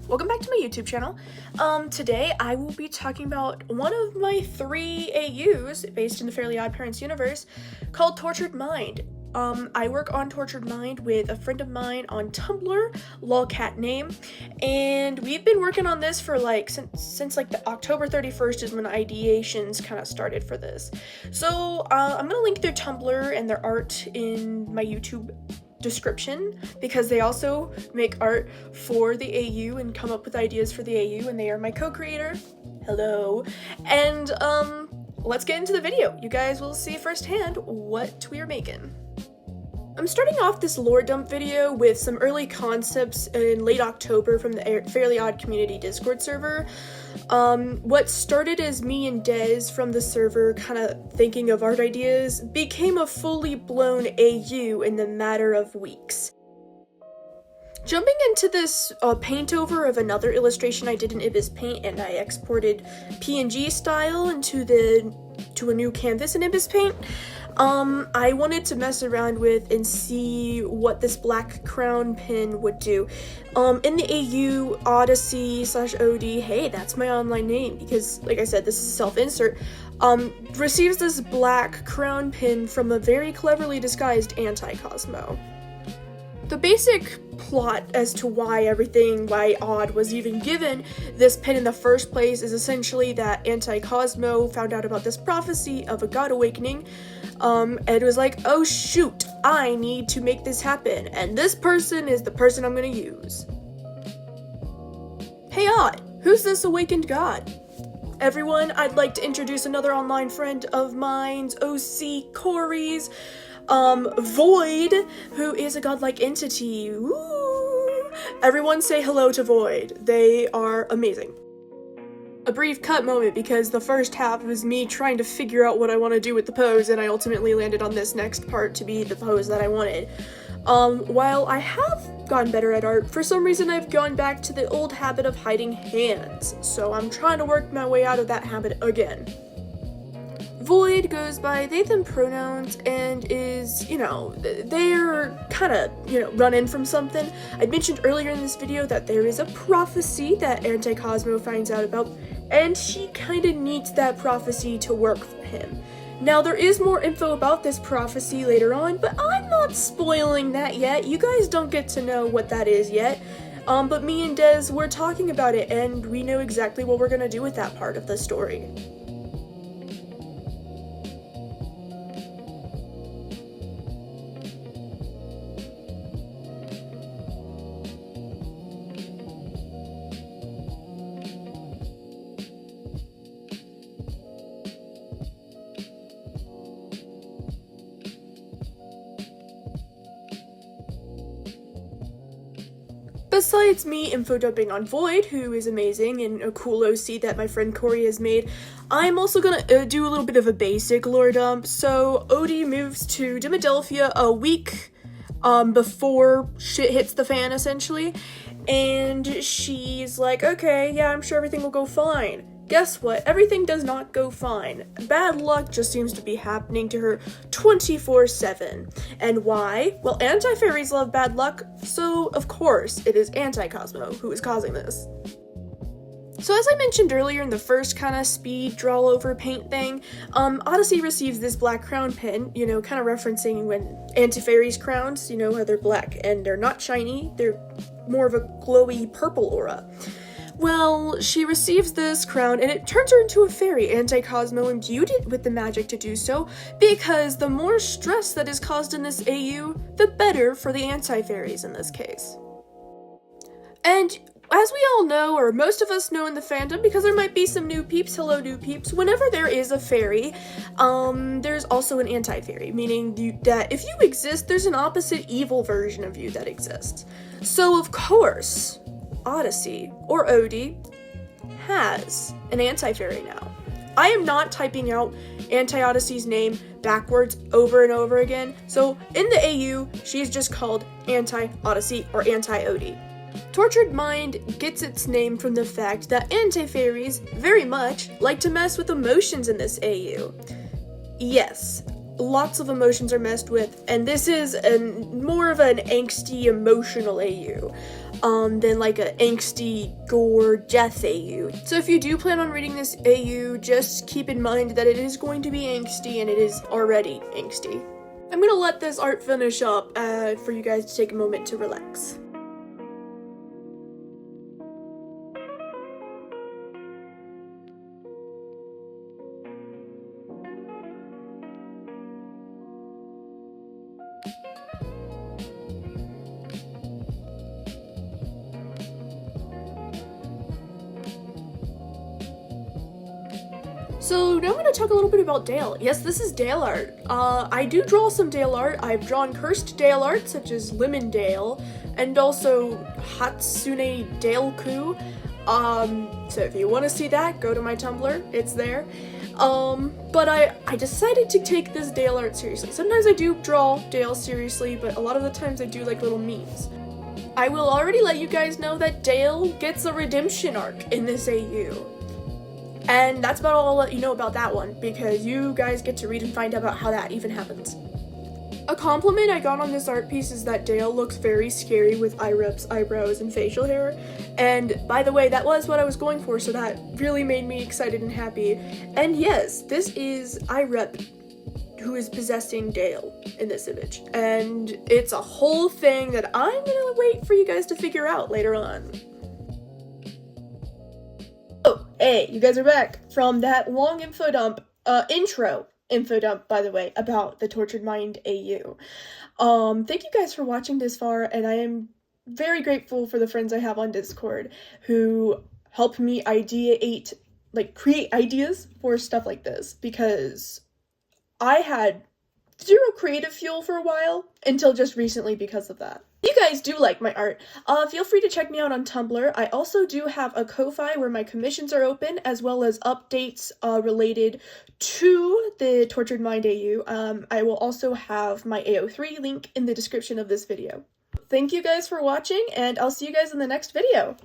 Welcome back to my YouTube channel. Today I will be talking about one of my 3 AUs based in the Fairly Odd Parents universe called Tortured Mind. I work on Tortured Mind with a friend of mine on Tumblr, lolcatname, and we've been working on this for since the October 31st is when ideations kind of started for this. So I'm gonna link their Tumblr and their art in my YouTube description because they also make art for the AU and come up with ideas for the AU, and they are my co-creator. Hello. And let's get into the video. You guys will see firsthand what we are making. I'm starting off this lore dump video with some early concepts in late October from the Fairly Odd Community Discord server. What started as me and Dez from the server kind of thinking of art ideas became a fully blown AU in the matter of weeks. Jumping into this paint over of another illustration I did in Ibis Paint, and I exported PNG style to a new canvas in Ibis Paint. I wanted to mess around with and see what this black crown pin would do. In the AU, Odyssey/OD, hey, that's my online name because, like I said, this is self-insert, receives this black crown pin from a very cleverly disguised anti-Cosmo. The basic plot as to why Odd was even given this pin in the first place is essentially that anti-Cosmo found out about this prophecy of a god awakening, and was like, oh shoot, I need to make this happen, and this person is the person I'm gonna use. Hey Odd, who's this awakened god? Everyone, I'd like to introduce another online friend of mine's, OC Corey's, Void, who is a godlike entity. Woo! Everyone say hello to Void. They are amazing. A brief cut moment because the first half was me trying to figure out what I want to do with the pose, and I ultimately landed on this next part to be the pose that I wanted. While I have gotten better at art, for some reason I've gone back to the old habit of hiding hands, so I'm trying to work my way out of that habit again. Void goes by they, them pronouns and is, they're kind of, running from something. I mentioned earlier in this video that there is a prophecy that Anti-Cosmo finds out about, and she kind of needs that prophecy to work for him. Now, there is more info about this prophecy later on, but I'm not spoiling that yet. You guys don't get to know what that is yet. But me and Dez, we're talking about it, and we know exactly what we're gonna do with that part of the story. Besides me info dumping on Void, who is amazing and a cool OC that my friend Corey has made, I'm also gonna do a little bit of a basic lore dump. So Odie moves to Dimadelphia a week before shit hits the fan, essentially, and she's like, okay, yeah, I'm sure everything will go fine. Guess what? Everything does not go fine. Bad luck just seems to be happening to her 24/7. And why? Well, anti-fairies love bad luck, so of course it is Anti-Cosmo who is causing this. So as I mentioned earlier in the first kind of speed draw over paint thing, Odyssey receives this black crown pin, kind of referencing when anti-fairies crowns, how they're black and they're not shiny, they're more of a glowy purple aura. Well, she receives this crown and it turns her into a fairy. Anti-Cosmo imbued it with the magic to do so, because the more stress that is caused in this AU, the better for the anti-fairies in this case. And as we all know, or most of us know in the fandom, because there might be some new peeps, hello new peeps, whenever there is a fairy, there's also an anti-fairy, meaning that if you exist, there's an opposite evil version of you that exists. So of course, Odyssey, or Odie, has an anti-fairy now. I am not typing out Anti-Odyssey's name backwards over and over again, so in the AU, she's just called Anti-Odyssey or Anti-Odie. Tortured Mind gets its name from the fact that anti-fairies very much like to mess with emotions in this AU. Yes, lots of emotions are messed with, and this is more of an angsty, emotional AU. than like a angsty gore death AU. So if you do plan on reading this AU, just keep in mind that it is going to be angsty, and it is already angsty. I'm gonna let this art finish up for you guys to take a moment to relax. So now I'm going to talk a little bit about Dale. Yes, this is Dale art. I do draw some Dale art. I've drawn cursed Dale art, such as Lemon Dale, and also Hatsune Dale-ku. So if you want to see that, go to my Tumblr, it's there. But I decided to take this Dale art seriously. Sometimes I do draw Dale seriously, but a lot of the times I do like little memes. I will already let you guys know that Dale gets a redemption arc in this AU. And that's about all I'll let you know about that one, because you guys get to read and find out about how that even happens. A compliment I got on this art piece is that Dale looks very scary with IREP's eyebrows and facial hair. And by the way, that was what I was going for, so that really made me excited and happy. And yes, this is IREP who is possessing Dale in this image. And it's a whole thing that I'm gonna wait for you guys to figure out later on. Hey, you guys are back from that long info dump, intro info dump, by the way, about the Tortured Mind AU. Thank you guys for watching this far, and I am very grateful for the friends I have on Discord who help me create ideas for stuff like this, because I had zero creative fuel for a while until just recently because of that. If you guys do like my art, feel free to check me out on Tumblr. I also do have a Ko-Fi where my commissions are open, as well as updates related to the Tortured Mind AU. I will also have my AO3 link in the description of this video. Thank you guys for watching, and I'll see you guys in the next video.